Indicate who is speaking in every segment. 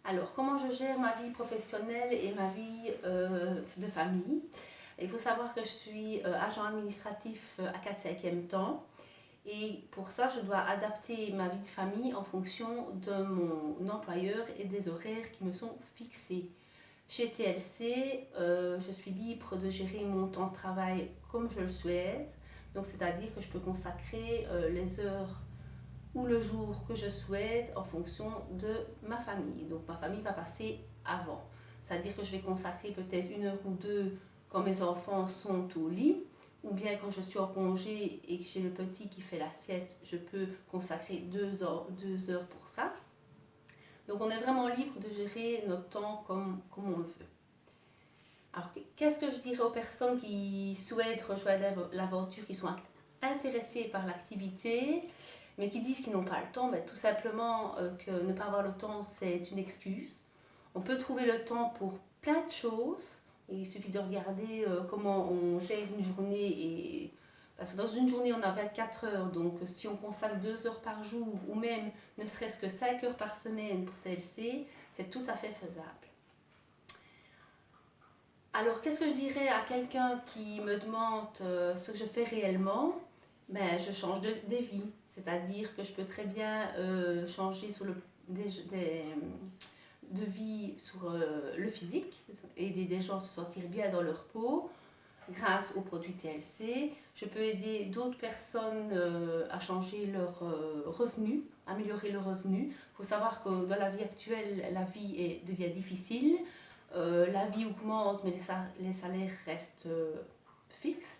Speaker 1: Alors, comment je gère ma vie professionnelle et ma vie de famille? Il faut savoir que je suis agent administratif à 4/5e temps et pour ça, je dois adapter ma vie de famille en fonction de mon employeur et des horaires qui me sont fixés. Chez TLC, je suis libre de gérer mon temps de travail comme je le souhaite. Donc, c'est-à-dire que je peux consacrer les heures ou le jour que je souhaite en fonction de ma famille. Donc ma famille va passer avant. C'est-à-dire que je vais consacrer peut-être 1 heure ou 2 quand mes enfants sont au lit, ou bien quand je suis en congé et que j'ai le petit qui fait la sieste, je peux consacrer 2 heures pour ça. Donc on est vraiment libre de gérer notre temps comme on le veut. Alors qu'est-ce que je dirais aux personnes qui souhaitent rejoindre l'aventure, qui sont intéressées par l'activité, mais qui disent qu'ils n'ont pas le temps? Tout simplement que ne pas avoir le temps, c'est une excuse. On peut trouver le temps pour plein de choses. Il suffit de regarder comment on gère une journée. Parce que dans une journée, on a 24 heures. Donc si on consacre 2 heures par jour, ou même ne serait-ce que 5 heures par semaine pour TLC, c'est tout à fait faisable. Alors, qu'est-ce que je dirais à quelqu'un qui me demande ce que je fais réellement? Je change de vie. C'est-à-dire que je peux très bien changer sur de vie sur le physique, aider des gens à se sentir bien dans leur peau grâce aux produits TLC. Je peux aider d'autres personnes à changer leurs revenus, améliorer leurs revenus. Il faut savoir que dans la vie actuelle, la vie devient difficile. La vie augmente, mais les salaires restent fixes.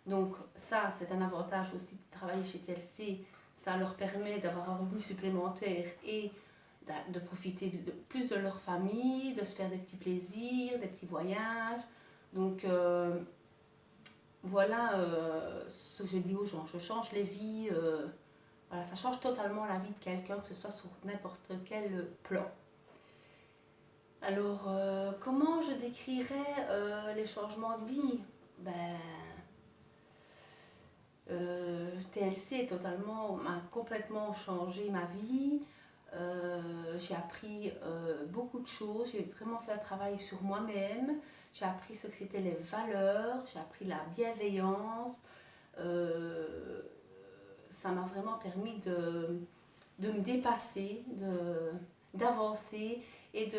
Speaker 1: Donc ça, c'est un avantage aussi de travailler chez TLC. Ça leur permet d'avoir un revenu supplémentaire et de profiter plus de leur famille, de se faire des petits plaisirs, des petits voyages. Donc voilà ce que je dis aux gens. Je change les vies. Voilà, ça change totalement la vie de quelqu'un, que ce soit sur n'importe quel plan. Alors, comment je décrirais les changements de vie? TLC m'a complètement changé ma vie. J'ai appris beaucoup de choses. J'ai vraiment fait un travail sur moi-même. J'ai appris ce que c'était les valeurs. J'ai appris la bienveillance. Ça m'a vraiment permis de me dépasser, d'avancer et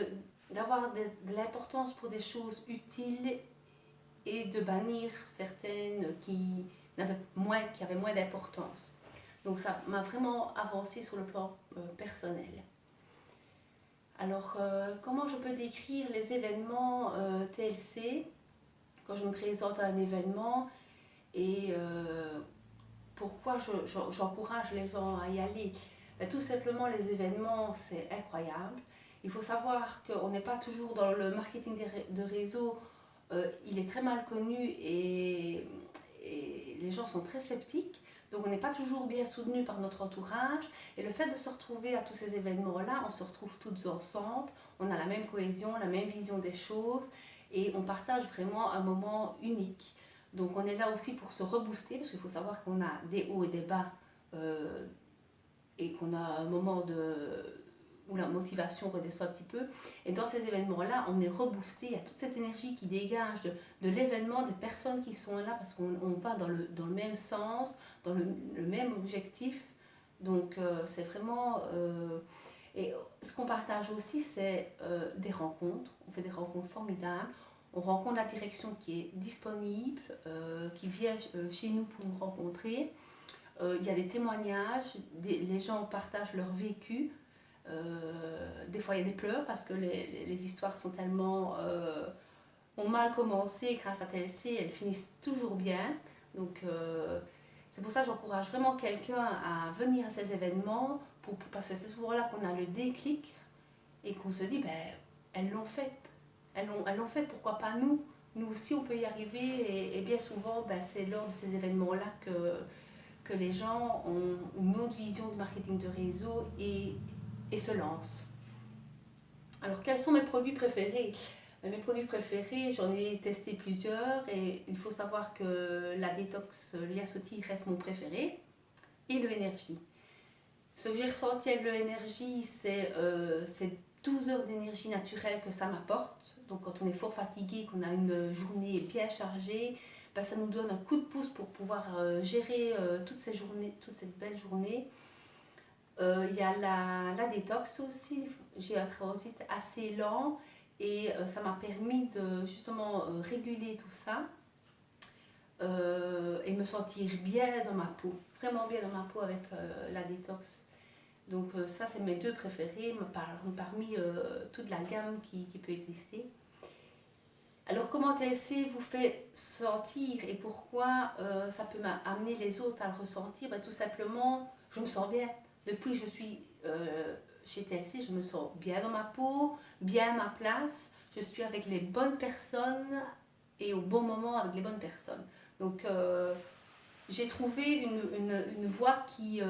Speaker 1: d'avoir de l'importance pour des choses utiles et de bannir certaines qui avaient moins d'importance. Donc ça m'a vraiment avancé sur le plan personnel. Alors, comment je peux décrire les événements TLC quand je me présente à un événement et pourquoi j'encourage les gens à y aller? Tout simplement, les événements, c'est incroyable. Il faut savoir qu'on n'est pas toujours dans le marketing de réseau. Il est très mal connu et les gens sont très sceptiques. Donc on n'est pas toujours bien soutenu par notre entourage. Et le fait de se retrouver à tous ces événements-là, on se retrouve toutes ensemble. On a la même cohésion, la même vision des choses. Et on partage vraiment un moment unique. Donc on est là aussi pour se rebooster, parce qu'il faut savoir qu'on a des hauts et des bas, et qu'on a un moment où la motivation redescend un petit peu. Et dans ces événements-là, on est reboosté, il y a toute cette énergie qui dégage de l'événement, des personnes qui sont là, parce qu'on va dans le même sens, dans le même objectif. Donc c'est vraiment... et ce qu'on partage aussi, c'est des rencontres. On fait des rencontres formidables. On rencontre la direction qui est disponible, qui vient chez nous pour nous rencontrer. Il y a des témoignages, les gens partagent leur vécu. Des fois il y a des pleurs parce que les histoires sont tellement ont mal commencé grâce à TLC, elles finissent toujours bien. Donc c'est pour ça que j'encourage vraiment quelqu'un à venir à ces événements parce que c'est souvent là qu'on a le déclic et qu'on se dit elles l'ont fait. Elles l'ont fait, pourquoi pas nous? Nous aussi on peut y arriver et bien souvent c'est lors de ces événements-là que les gens ont une autre vision de marketing de réseau et se lancent. Alors quels sont mes produits préférés? Mes produits préférés, j'en ai testé plusieurs et il faut savoir que la détox Liasotti reste mon préféré et le Energy. Ce que j'ai ressenti avec le Energy, c'est 12 heures d'énergie naturelle que ça m'apporte. Donc quand on est fort fatigué, qu'on a une journée bien chargée, ben, ça nous donne un coup de pouce pour pouvoir gérer toute cette belle journée. Il y a la détox aussi. J'ai un transit assez lent et ça m'a permis de justement réguler tout ça et me sentir bien dans ma peau, vraiment bien dans ma peau avec la détox. Donc ça, c'est mes deux préférés parmi toute la gamme qui peut exister. Alors comment TLC vous fait sentir et pourquoi ça peut amener les autres à le ressentir? Ben, tout simplement, je me sens bien. Depuis que je suis chez TLC, je me sens bien dans ma peau, bien à ma place. Je suis avec les bonnes personnes et au bon moment avec les bonnes personnes. Donc j'ai trouvé une voie qui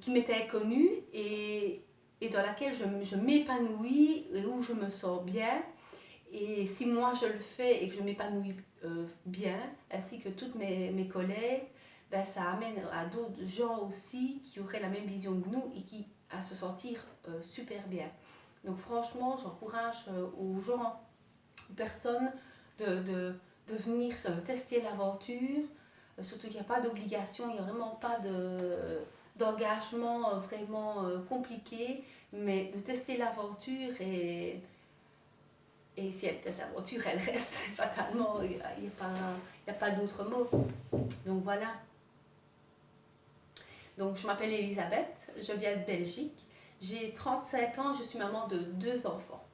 Speaker 1: m'était inconnue et dans laquelle je m'épanouis et où je me sens bien. Et si moi je le fais et que je m'épanouis bien, ainsi que toutes mes collègues, ben, ça amène à d'autres gens aussi qui auraient la même vision que nous et qui à se sentir super bien. Donc franchement, j'encourage aux gens, aux personnes de venir tester l'aventure. Surtout qu'il n'y a pas d'obligation, il n'y a vraiment pas d'engagement vraiment compliqué, mais de tester l'aventure et si elle teste l'aventure, elle reste fatalement, il n'y a pas d'autre mot. Donc voilà. Donc je m'appelle Elisabeth, je viens de Belgique, j'ai 35 ans, je suis maman de 2 enfants.